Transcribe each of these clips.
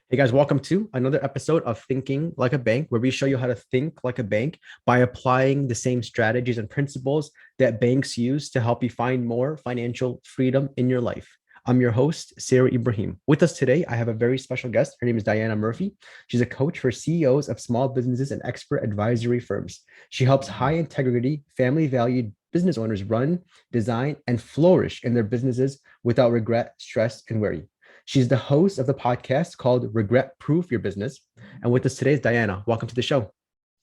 Hey guys, welcome to another episode of Thinking Like a Bank, where we show you how to think like a bank by applying the same strategies and principles that banks use to help you find more financial freedom in your life. I'm your host, Sarah Ibrahim. With us today, I have a very special guest. Her name is Diana Murphy. She's a coach for CEOs of small businesses and expert advisory firms. She helps high integrity, family valued business owners run, design, and flourish in their businesses without regret, stress, and worry. She's the host of the podcast called Regret Proof Your Business. And with us today is Diana. Welcome to the show.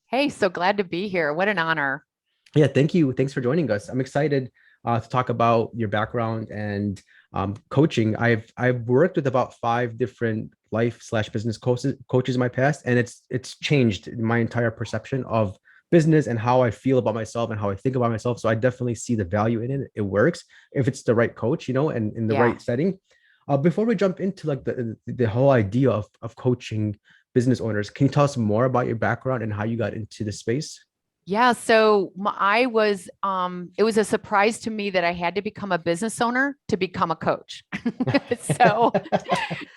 Hey, so glad to be here. What an honor. Yeah, thank you. Thanks for joining us. I'm excited to talk about your background and coaching. I've worked with about five different life/business coaches in my past, and it's changed my entire perception of business and how I feel about myself and how I think about myself. So I definitely see the value in it. It works if it's the right coach, and in the Yeah. right setting. Before we jump into like the whole idea of coaching business owners, can you tell us more about your background and how you got into the space? Yeah. So I was, it was a surprise to me that I had to become a business owner to become a coach. So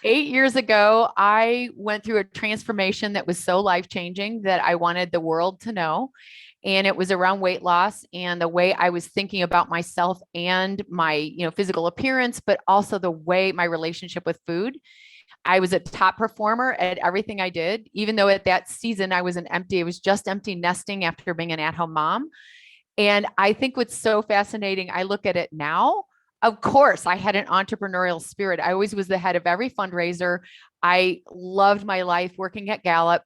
8 years ago, I went through a transformation that was so life changing that I wanted the world to know. And it was around weight loss and the way I was thinking about myself and my, physical appearance, but also the way my relationship with food. I was a top performer at everything I did, even though at that season I was just empty nesting after being an at home mom. And I think what's so fascinating, I look at it now. Of course, I had an entrepreneurial spirit. I always was the head of every fundraiser. I loved my life working at Gallup,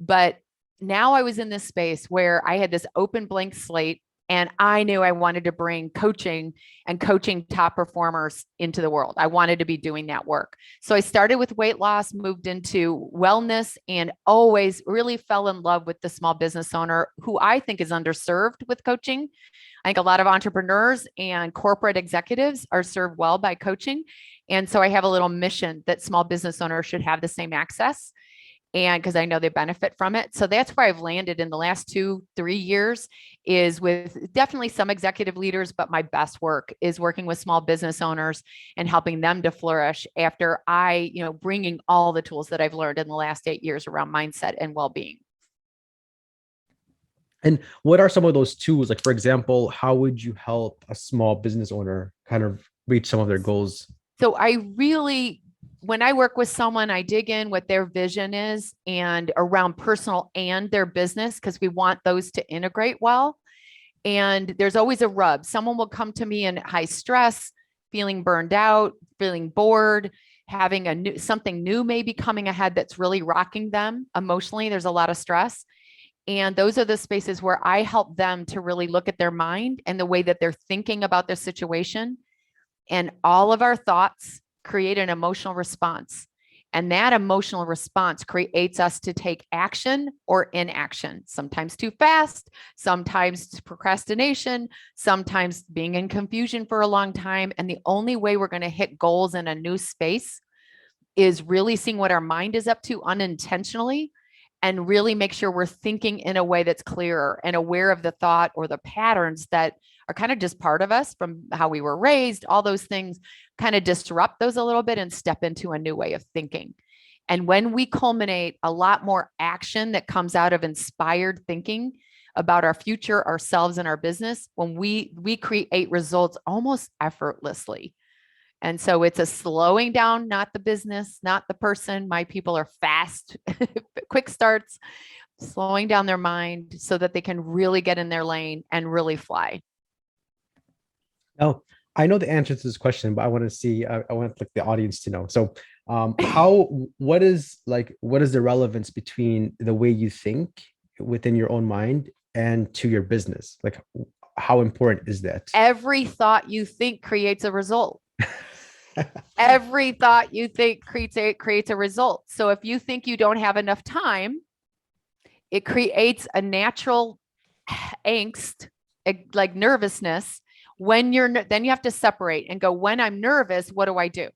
but now I was in this space where I had this open blank slate and I knew I wanted to bring coaching and coaching top performers into the world. I wanted to be doing that work. So I started with weight loss, moved into wellness, and always really fell in love with the small business owner who I think is underserved with coaching. I think a lot of entrepreneurs and corporate executives are served well by coaching. And so I have a little mission that small business owners should have the same access, and because I know they benefit from it. So that's where I've landed in the last 2, 3 years is with definitely some executive leaders, but my best work is working with small business owners and helping them to flourish after bringing all the tools that I've learned in the last 8 years around mindset and well-being. And what are some of those tools? Like, for example, how would you help a small business owner kind of reach some of their goals? So when I work with someone, I dig in what their vision is and around personal and their business, because we want those to integrate well. And there's always a rub. Someone will come to me in high stress, feeling burned out, feeling bored, having something new maybe coming ahead that's really rocking them emotionally. There's a lot of stress. And those are the spaces where I help them to really look at their mind and the way that they're thinking about their situation. And all of our thoughts create an emotional response. And that emotional response creates us to take action or inaction, sometimes too fast, sometimes procrastination, sometimes being in confusion for a long time. And the only way we're going to hit goals in a new space is really seeing what our mind is up to unintentionally and really make sure we're thinking in a way that's clearer and aware of the thought or the patterns that are kind of just part of us from how we were raised, all those things, kind of disrupt those a little bit and step into a new way of thinking. And when we culminate a lot more action that comes out of inspired thinking about our future, ourselves, and our business, when we create results almost effortlessly. And so it's a slowing down, not the business, not the person. My people are fast, quick starts, slowing down their mind so that they can really get in their lane and really fly. Oh, I know the answer to this question, but I want to see, I want like the audience to know. So, how, what is the relevance between the way you think within your own mind and to your business? Like, how important is that? Every thought you think creates a result. Every thought you think creates a result. So if you think you don't have enough time, it creates a natural angst, like nervousness. Then you have to separate and go, when I'm nervous, what do I do?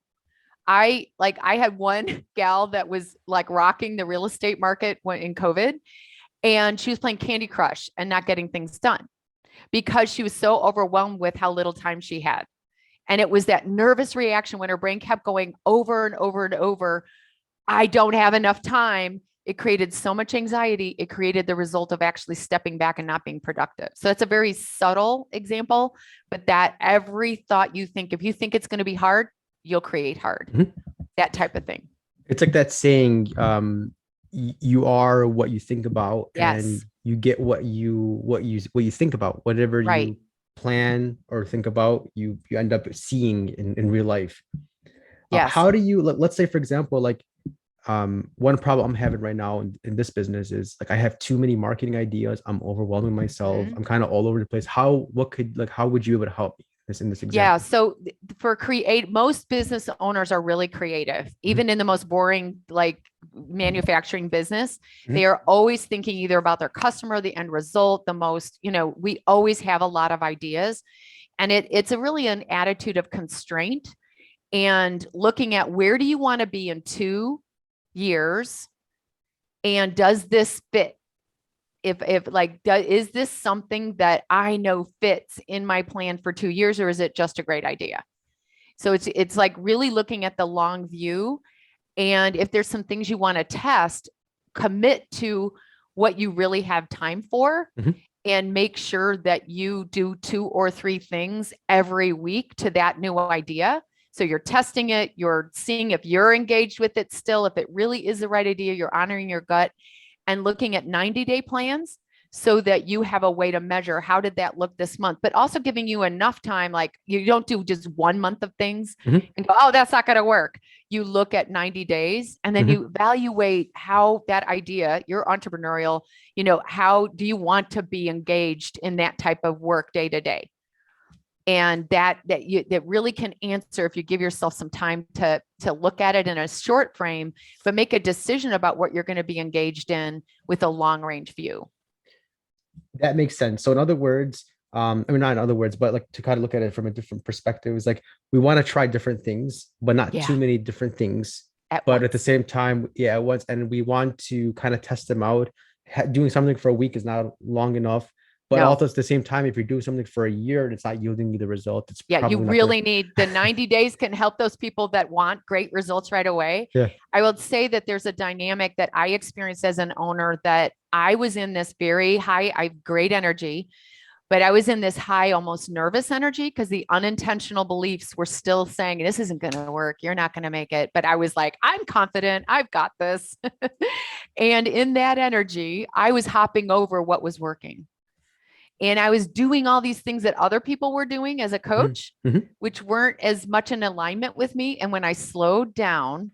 I had one gal that was like rocking the real estate market in COVID, and she was playing Candy Crush and not getting things done because she was so overwhelmed with how little time she had. And it was that nervous reaction when her brain kept going over and over and over. I don't have enough time. It created so much anxiety. It created the result of actually stepping back and not being productive. So that's a very subtle example, but that every thought you think, if you think it's going to be hard, you'll create hard, that type of thing. It's like that saying, you are what you think about, and Yes. you get what you think about. Whatever Right. you plan or think about, you end up seeing in real life. Yes. How do you let's say, for example, like, one problem I'm having right now in this business is like I have too many marketing ideas. I'm overwhelming myself. Mhm. I'm kind of all over the place. How would you be able to help me in this Yeah. example? So most business owners are really creative, Mhm, even in the most boring, like manufacturing business. They mhm, are always thinking either about their customer, the end result, we always have a lot of ideas. And it's a really an attitude of constraint and looking at where do you want to be in 2 years? And does this fit? If like, is this something that I know fits in my plan for 2 years, or is it just a great idea? So it's like really looking at the long view. And if there's some things you want to test, commit to what you really have time for, mhm. and make sure that you do 2 or 3 things every week to that new idea. So you're testing it, you're seeing if you're engaged with it still, if it really is the right idea, you're honoring your gut, and looking at 90-day plans so that you have a way to measure how did that look this month, but also giving you enough time. Like you don't do just 1 month of things Mhm, and go, oh, that's not going to work. You look at 90 days and then mhm. you evaluate how that idea, you're entrepreneurial, how do you want to be engaged in that type of work day to day? And that really can answer if you give yourself some time to look at it in a short frame, but make a decision about what you're going to be engaged in with a long range view. That makes sense. So in other words, I mean, not in other words, but like to kind of look at it from a different perspective, is like we want to try different things, but not Yeah, too many different things. at But at the once. same time, yeah, at once, and we want to kind of test them out. Doing something for a week is not long enough. But No. also at the same time, if you're doing something for a year and it's not yielding you the result, it's Yeah, you probably not gonna. really need the 90 days can help those people that want great results right away. Yeah. I will say that there's a dynamic that I experienced as an owner that I was in this very high, I have great energy, but I was in this high, almost nervous energy because the unintentional beliefs were still saying, this isn't going to work. You're not going to make it. But I was like, I'm confident. I've got this. And in that energy, I was hopping over what was working. And I was doing all these things that other people were doing as a Mhm, coach, mhm. which weren't as much in alignment with me. And when I slowed down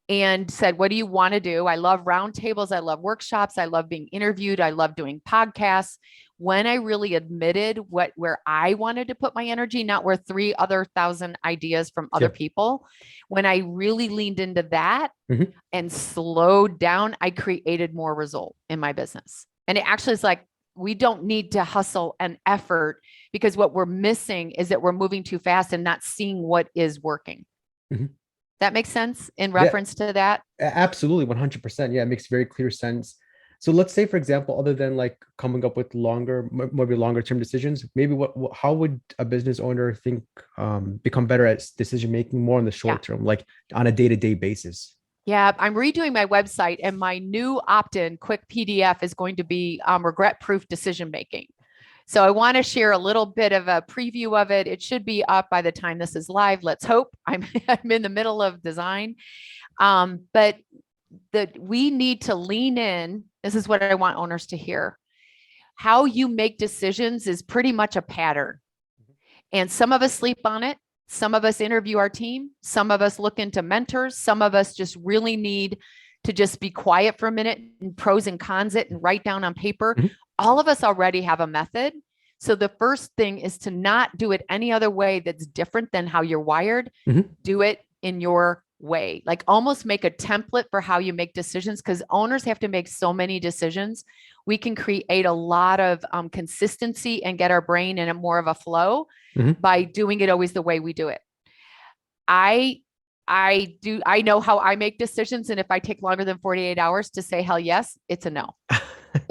and said, what do you want to do? I love roundtables. I love workshops. I love being interviewed. I love doing podcasts. When I really admitted where I wanted to put my energy, not where 3 other thousand ideas from other Yeah. people, when I really leaned into that Mhm. and slowed down, I created more result in my business. And it actually is like, we don't need to hustle and effort because what we're missing is that we're moving too fast and not seeing what is working. Mhm. That makes sense in Yeah, reference to that? absolutely, 100%. Yeah, it makes very clear sense. So let's say, for example, other than like coming up with maybe longer term decisions, maybe how would a business owner think, become better at decision making more in the Yeah. short term, like on a day-to-day basis? Yeah. I'm redoing my website and my new opt-in quick PDF is going to be regret proof decision making. So I want to share a little bit of a preview of it. It should be up by the time this is live. Let's hope. I'm in the middle of design. But that we need to lean in. This is what I want owners to hear. How you make decisions is pretty much a pattern. And some of us sleep on it. Some of us interview our team. Some of us look into mentors. Some of us just really need to just be quiet for a minute and pros and cons it and write down on paper. Mhm, All of us already have a method. So the first thing is to not do it any other way that's different than how you're wired. mhm. Do it in your way, like almost make a template for how you make decisions because owners have to make so many decisions. We can create a lot of consistency and get our brain in a more of a flow Mhm. by doing it always the way we do it. I I know how I make decisions. And if I take longer than 48 hours to say hell yes, it's a no.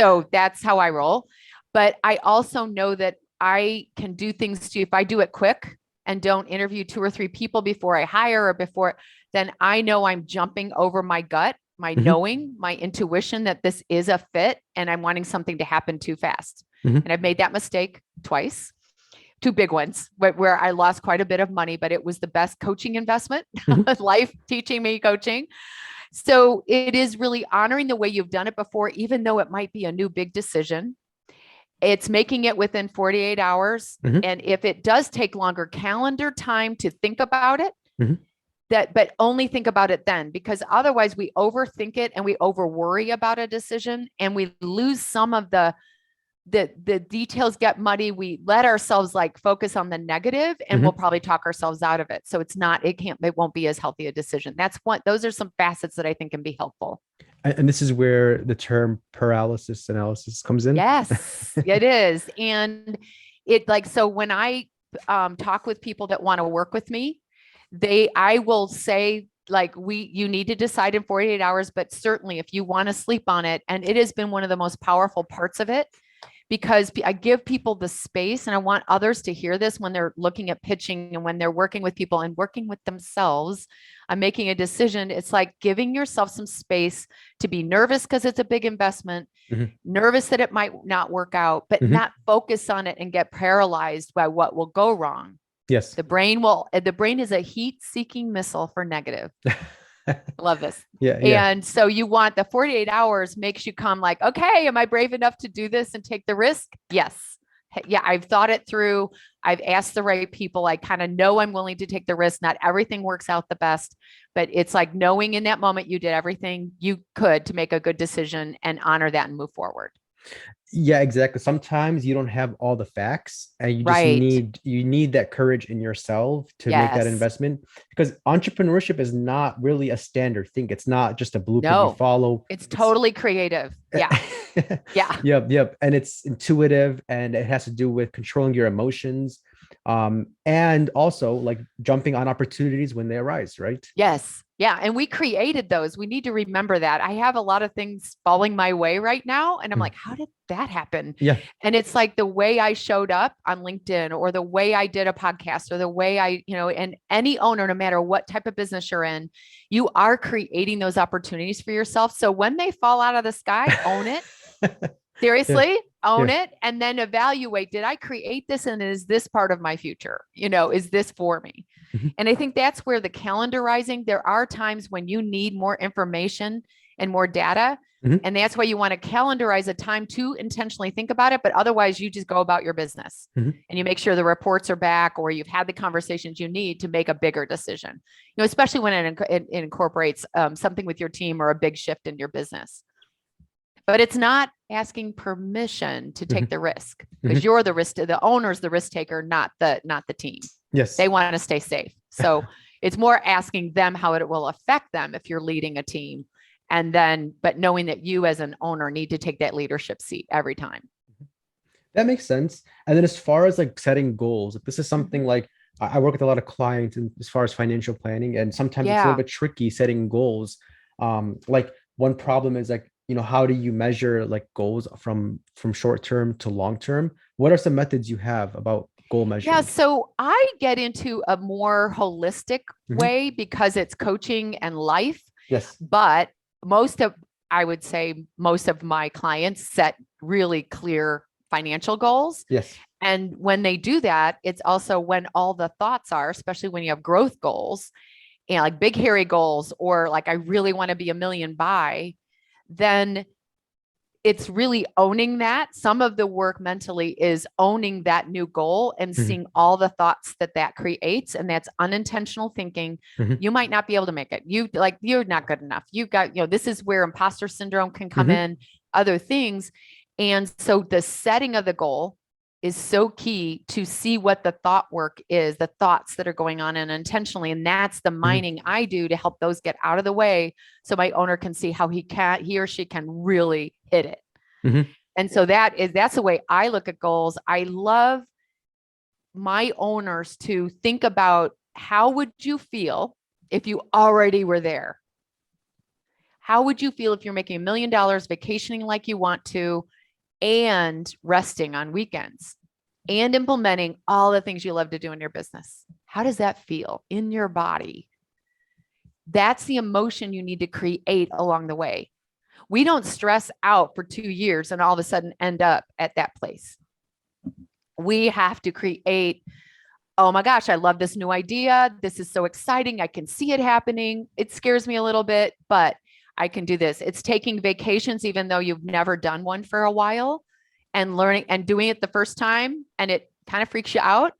So that's how I roll. But I also know that I can do things if I do it quick and don't interview 2 or 3 people before I hire or before, then I know I'm jumping over my gut, my Mhm. knowing, my intuition that this is a fit and I'm wanting something to happen too fast. Mhm. And I've made that mistake twice, two big ones, where I lost quite a bit of money, but it was the best coaching investment, Mhm. life teaching me coaching. So it is really honoring the way you've done it before, even though it might be a new big decision. It's making it within 48 hours. Mhm. And if it does take longer calendar time to think about it, Mhm. but only think about it then, because otherwise we overthink it and we over worry about a decision and we lose some of the details get muddy. We let ourselves like focus on the negative and we'll Mhm. probably talk ourselves out of it. So it won't be as healthy a decision. Those are some facets that I think can be helpful. And this is where the term paralysis analysis comes in. Yes, it is. And so when I talk with people that want to work with me, I will say, like, you need to decide in 48 hours, but certainly if you want to sleep on it, and it has been one of the most powerful parts of it, because I give people the space and I want others to hear this when they're looking at pitching and when they're working with people and working with themselves. I'm making a decision. It's like giving yourself some space to be nervous because it's a big investment, Mhm. nervous that it might not work out, but Mhm. not focus on it and get paralyzed by what will go wrong. Yes. The brain is a heat seeking missile for negative. I love this. Yeah. Yeah. And so you want the 48 hours makes you come like, okay, am I brave enough to do this and take the risk? Yes. Yeah, I've thought it through. I've asked the right people. I kind of know I'm willing to take the risk. Not everything works out the best, but it's like knowing in that moment you did everything you could to make a good decision and honor that and move forward. Yeah, exactly. Sometimes you don't have all the facts and Right. you need that courage in yourself to make that Yes. investment because entrepreneurship is not really a standard thing. It's not just a blueprint you No, follow. it's It's totally creative. Yeah. Yeah. yep, yep. And it's intuitive and it has to do with controlling your emotions. And also like jumping on opportunities when they arise, right? Yes. Yeah. And we created those. We need to remember that. I have a lot of things falling my way right now. And I'm Mm. like, how did that happen? Yeah. And it's like the way I showed up on LinkedIn or the way I did a podcast or the way and any owner, no matter what type of business you're in, you are creating those opportunities for yourself. So when they fall out of the sky, own it. Yeah. Seriously, own Yeah. it and then evaluate, did I create this and is this part of my future? Is this for me? Mhm. And I think that's where the calendarizing, there are times when you need more information and more data. Mhm. And that's why you want to calendarize a time to intentionally think about it. But otherwise, you just go about your business Mhm. and you make sure the reports are back or you've had the conversations you need to make a bigger decision, especially when it incorporates something with your team or a big shift in your business. But it's not asking permission to take Mhm. the risk because Mhm. you're the owner's the risk taker, not the team. Yes. They want to stay safe. So it's more asking them how it will affect them if you're leading a team. But knowing that you as an owner need to take that leadership seat every time. That makes sense. And then as far as like setting goals, if this is something Mhm. like I work with a lot of clients and as far as financial planning, and sometimes it's a little Yeah. bit tricky setting goals. Like one problem is like, how do you measure like goals from short term to long term? What are some methods you have about goal Yeah. measuring? So I get into a more holistic Mhm. way because it's coaching and life. Yes. But most of, I would say, most of my clients set really clear financial goals. Yes. And when they do that, it's also when all the thoughts are, especially when you have growth goals, like big, hairy goals, or like, I really want to be a million by, then it's really owning that. Some of the work mentally is owning that new goal and Mhm. seeing all the thoughts that creates. And that's unintentional thinking. Mhm. You might not be able to make it. You're not good enough. You've got, this is where imposter syndrome can come Mhm. in, other things. And so the setting of the goal is so key to see what the thought work is, the thoughts that are going on and intentionally. And that's the Mhm. mining I do to help those get out of the way so my owner can see how he or she can really hit it. Mhm. And so that's the way I look at goals. I love my owners to think about, how would you feel if you already were there? How would you feel if you're making $1 million, vacationing like you want to, and resting on weekends and implementing all the things you love to do in your business? How does that feel in your body? That's the emotion you need to create along the way. We don't stress out for 2 years and all of a sudden end up at that place. We have to create, oh my gosh, I love this new idea. This is so exciting. I can see it happening. It scares me a little bit, but I can do this. It's taking vacations, even though you've never done one for a while, and learning and doing it the first time, and it kind of freaks you out.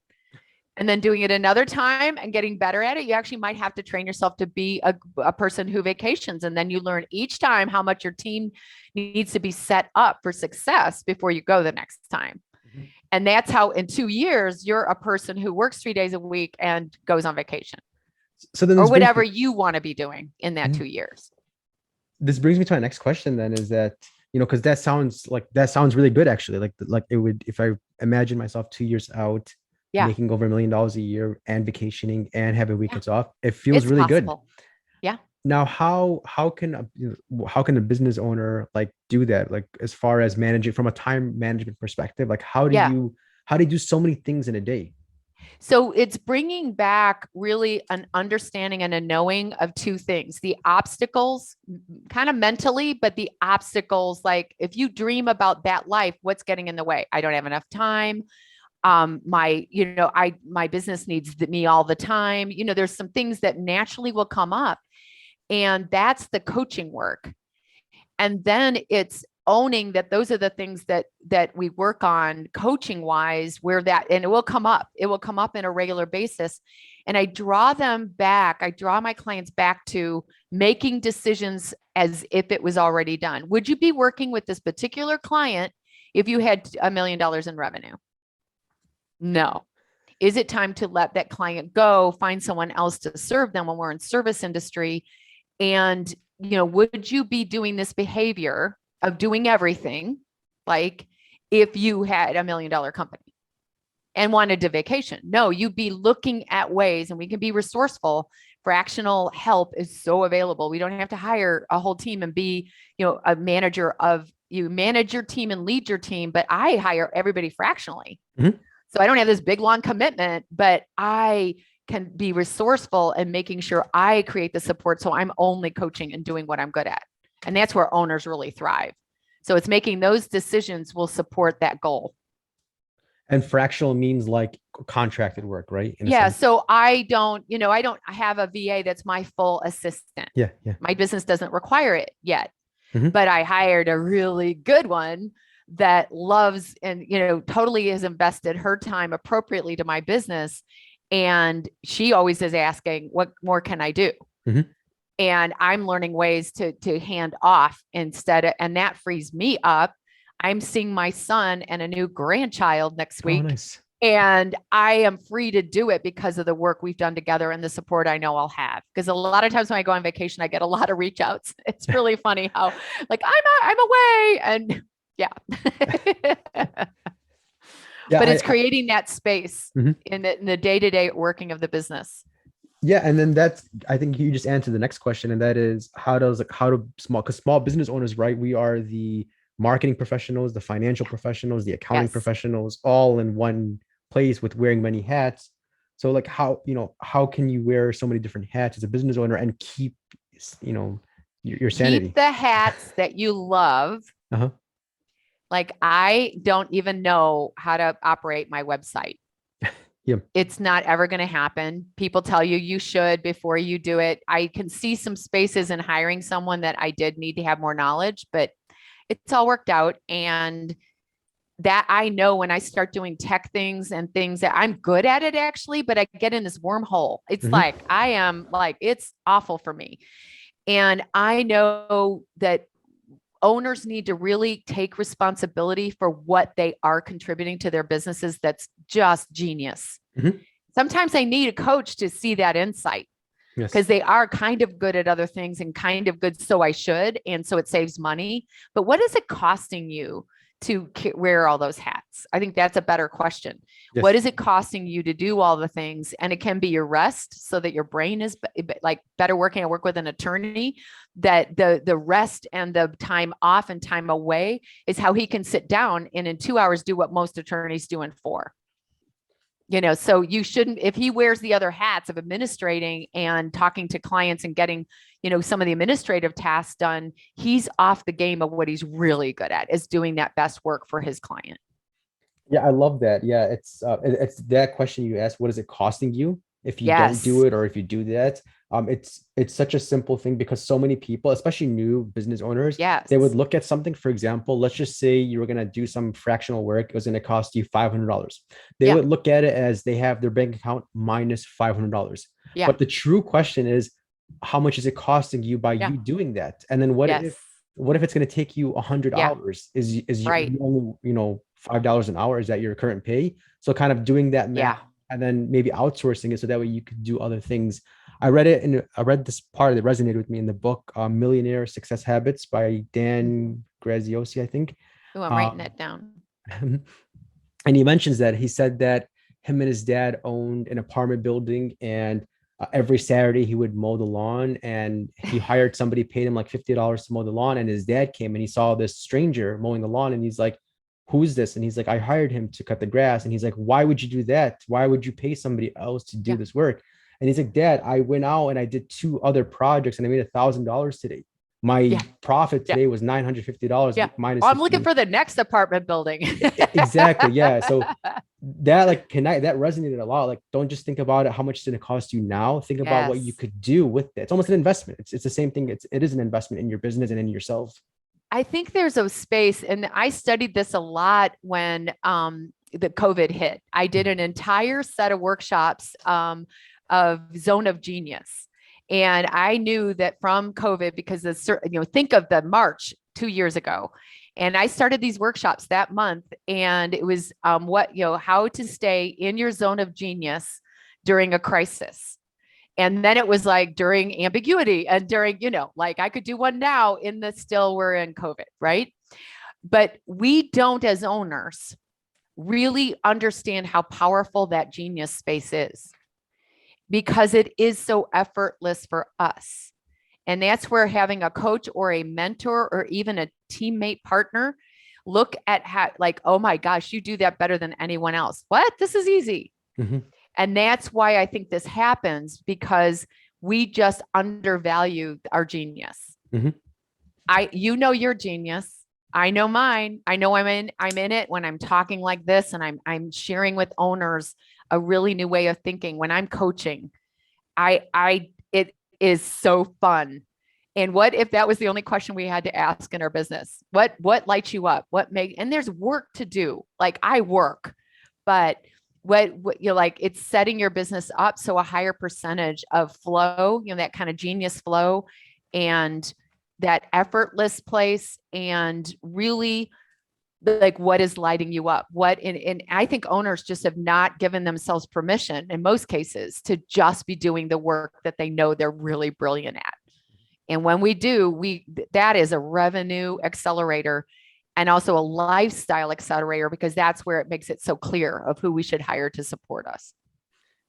And then doing it another time and getting better at it. You actually might have to train yourself to be a person who vacations. And then you learn each time how much your team needs to be set up for success before you go the next time. Mm-hmm. And that's how in 2 years, you're a person who works 3 days a week and goes on vacation. So then, or whatever you want to be doing in that 2 years. This brings me to my next question then, is that, because that sounds really good, actually. Like it would, if I imagine myself 2 years out, making over $1 million a year and vacationing and having weekends off, it feels really possible. Good. Yeah. Now, how can a business owner like do that? Like, as far as managing from a time management perspective, like how do you do so many things in a day? So it's bringing back really an understanding and a knowing of two things: the obstacles kind of mentally, but the obstacles, like if you dream about that life, what's getting in the way? I don't have enough time. My business needs me all the time. There's some things that naturally will come up, and that's the coaching work. And then it's owning that those are the things that we work on coaching wise, and it will come up in a regular basis. And I draw my clients back to making decisions as if it was already done. Would you be working with this particular client if you had $1 million in revenue? No. Is it time to let that client go, find someone else to serve them when we're in service industry? And, would you be doing this behavior of doing everything like if you had $1 million company and wanted to vacation? No, you'd be looking at ways, and we can be resourceful. Fractional help is so available. We don't have to hire a whole team and be, a manager of, you manage your team and lead your team, but I hire everybody fractionally. Mm-hmm. So I don't have this big, long commitment, but I can be resourceful and making sure I create the support. So I'm only coaching and doing what I'm good at. And that's where owners really thrive. So it's making those decisions will support that goal. And fractional means like contracted work, right? Yeah. So I don't have a VA that's my full assistant. Yeah. My business doesn't require it yet, but I hired a really good one that loves and, totally has invested her time appropriately to my business. And she always is asking, what more can I do? Mm-hmm. And I'm learning ways to hand off and that frees me up. I'm seeing my son and a new grandchild next week. Oh, nice. And I am free to do it because of the work we've done together and the support I know I'll have. Because a lot of times when I go on vacation, I get a lot of reach outs. It's really funny how like, I'm away, and yeah. But it's creating that space in the day-to-day working of the business. Yeah. And then I think you just answered the next question. And that is, because small business owners, right? We are the marketing professionals, the financial professionals, the accounting professionals, all in one place with wearing many hats. So like how can you wear so many different hats as a business owner and keep, your sanity? Keep the hats that you love. Uh-huh. Like I don't even know how to operate my website. Yeah. It's not ever going to happen. People tell you should before you do it. I can see some spaces in hiring someone that I did need to have more knowledge, but it's all worked out. And that I know when I start doing tech things and things that I'm good at it actually, but I get in this wormhole. It's like, it's awful for me. And I know that owners need to really take responsibility for what they are contributing to their businesses. That's just genius. Mm-hmm. Sometimes they need a coach to see that insight because they are kind of good at other things and kind of good. So I should. And so it saves money. But what is it costing you to wear all those hats? I think that's a better question. Yes. What is it costing you to do all the things? And it can be your rest so that your brain is like better working. I work with an attorney that the rest and the time off and time away is how he can sit down and in 2 hours do what most attorneys do in 4. So you shouldn't, if he wears the other hats of administrating and talking to clients and getting, some of the administrative tasks done, he's off the game of what he's really good at, is doing that best work for his client. Yeah, I love that. Yeah, it's that question you asked, what is it costing you if you don't do Yes. it or if you do that? It's such a simple thing because so many people, especially new business owners, they would Yes. look at something, for example, let's just say you were gonna do some fractional work, it was gonna cost you $500. They Yeah. would look at it as they have their bank account minus $500. Yeah. But the true question is, how much is it costing you by Yeah. you doing that? And then Yes. what if it's going to take you 100 Yeah. hours? Is Right. you only, $5 an hour? Is that your current pay? So kind of doing that math Yeah. and then maybe outsourcing it so that way you could do other things. I read this part that resonated with me in the book, Millionaire Success Habits by Dan Graziosi, I think. Oh, I'm writing Um, that down. and he mentions that he said that him and his dad owned an apartment building, and every Saturday he would mow the lawn, and he hired somebody, paid him like $50 to mow the lawn. And his dad came and he saw this stranger mowing the lawn, and he's like, who's this? And he's like, I hired him to cut the grass. And he's like, why would you do that? Why would you pay somebody else to do Yeah. this work? And he's like, Dad, I went out and I did two other projects and I made $1,000 today. My Yeah. profit Yeah. today was $950 Yeah. minus Oh, I'm looking 50. for the next apartment building. Exactly. Yeah. So that resonated a lot. Like, don't just think about it, how much did it cost you now? Think about what you Yes. could do with it. It's almost an investment. It's the same thing. It is an investment in your business and in yourself. I think there's a space, and I studied this a lot when the COVID hit. I did an entire set of workshops of Zone of Genius. And I knew that from COVID, because think of the March 2 years ago. And I started these workshops that month, and it was how to stay in your zone of genius during a crisis. And then it was like during ambiguity and during, like I could do one now in the still we're in COVID, right? But we don't, as owners, really understand how powerful that genius space is, because it is so effortless for us. And that's where having a coach or a mentor or even a teammate partner look at how, like, oh my gosh, you do that better than anyone else. What? This is easy. Mm-hmm. And that's why I think this happens, because we just undervalue our genius. Mm-hmm. Your genius. I know mine. I know I'm in it when I'm talking like this, and I'm sharing with owners a really new way of thinking. When I'm coaching, it is so fun. And what if that was the only question we had to ask in our business? What lights you up? And there's work to do. Like, I work, but what you're like, it's setting your business up so a higher percentage of flow, that kind of genius flow, and that effortless place, and really like what is lighting you up. And I think owners just have not given themselves permission in most cases to just be doing the work that they know they're really brilliant at. And when we do, that is a revenue accelerator and also a lifestyle accelerator, because that's where it makes it so clear of who we should hire to support us.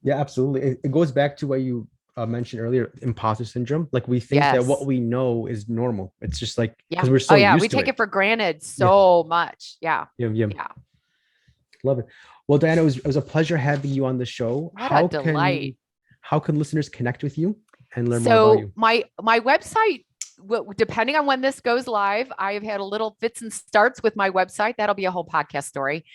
Yeah, absolutely. It goes back to what you mentioned earlier, imposter syndrome. Like, we think that what Yes. we know is normal. It's just like, Yeah. because we're Oh so yeah. We used to take it. it for granted Yeah. so much. Yeah. Yeah. Yeah. Yeah. Love it. Well, Diana, it was a pleasure having you on the show. What a delight. How can listeners connect with you and learn more about So you? my website, depending on when this goes live, I've had a little fits and starts with my website. That'll be a whole podcast story.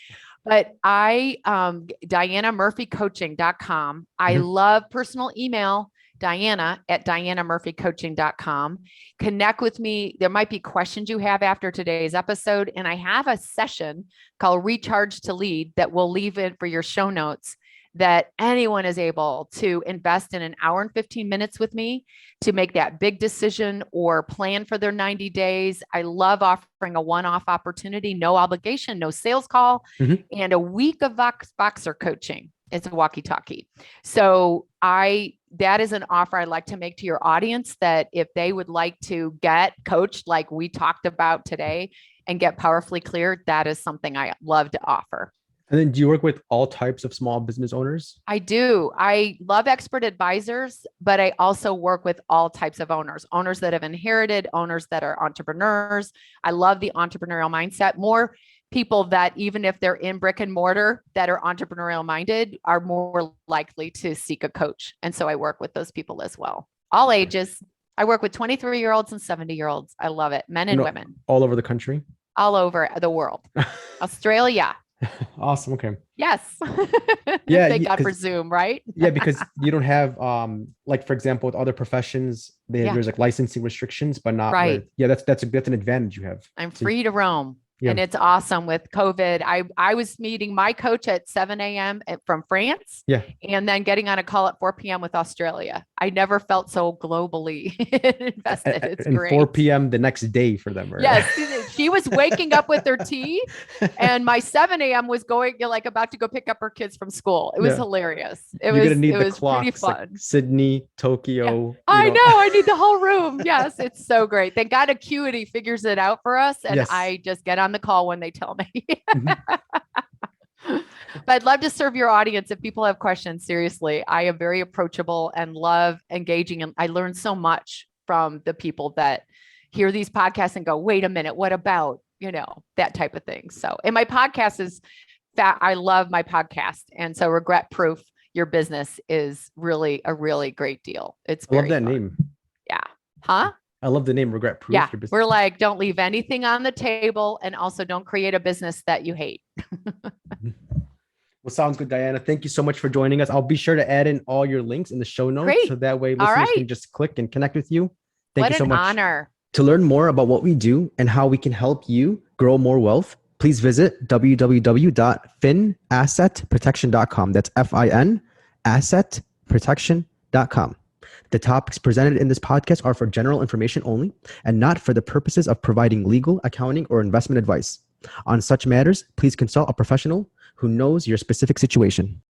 But DianaMurphyCoaching.com. I Mhm. love personal email, Diana@DianaMurphyCoaching.com. Connect with me. There might be questions you have after today's episode. And I have a session called Recharge to Lead that we'll leave in for your show notes, that anyone is able to invest in an hour and 15 minutes with me to make that big decision or plan for their 90 days. I love offering a one-off opportunity, no obligation, no sales call, Mhm. and a week of Voxer coaching. It's a walkie-talkie. So that is an offer I'd like to make to your audience, that if they would like to get coached like we talked about today and get powerfully clear, that is something I love to offer. And then, do you work with all types of small business owners? I do. I love expert advisors, but I also work with all types of owners that have inherited, owners that are entrepreneurs. I love the entrepreneurial mindset. More people that even if they're in brick and mortar that are entrepreneurial minded are more likely to seek a coach. And so I work with those people as well. All ages. I work with 23-year-olds and 70-year-olds. I love it. Men and women. All over the country? All over the world. Australia. Awesome. Okay. Yes. Yeah. Thank God for Zoom, right? Yeah, because you don't have like, for example, with other professions, there's like licensing restrictions, but not right. That's an advantage you have. I'm free to roam. Yeah. And it's awesome with COVID. I was meeting my coach at 7 a.m. from France. Yeah. And then getting on a call at 4 p.m. with Australia. I never felt so globally invested. It's and great. 4 p.m. the next day for them. Right? Yes. She was waking up with her tea and my 7 a.m. was going like about to go pick up her kids from school. It was hilarious. You're gonna need the was clocks, pretty fun. like Sydney, Tokyo. Yeah. I know. I need the whole room. Yes. It's so great. Thank God Acuity figures it out for us. And I just get on the call when they tell me. But I'd love to serve your audience if people have questions. Seriously, I am very approachable and love engaging. And I learn so much from the people that hear these podcasts and go, wait a minute, what about, that type of thing. So, and my podcast is I love my podcast. And so Regret Proof, your business is really a really great deal. It's I love that fun. name. Yeah. Huh? I love the name Regret Proof. Yeah. We're like, don't leave anything on the table. And also don't create a business that you hate. Well, sounds good, Diana. Thank you so much for joining us. I'll be sure to add in all your links in the show notes. Great. So that way listeners can just click and connect with you. Thank you so much. What an honor. To learn more about what we do and how we can help you grow more wealth, please visit www.finassetprotection.com. That's FIN assetprotection.com. The topics presented in this podcast are for general information only and not for the purposes of providing legal, accounting, or investment advice. On such matters, please consult a professional who knows your specific situation.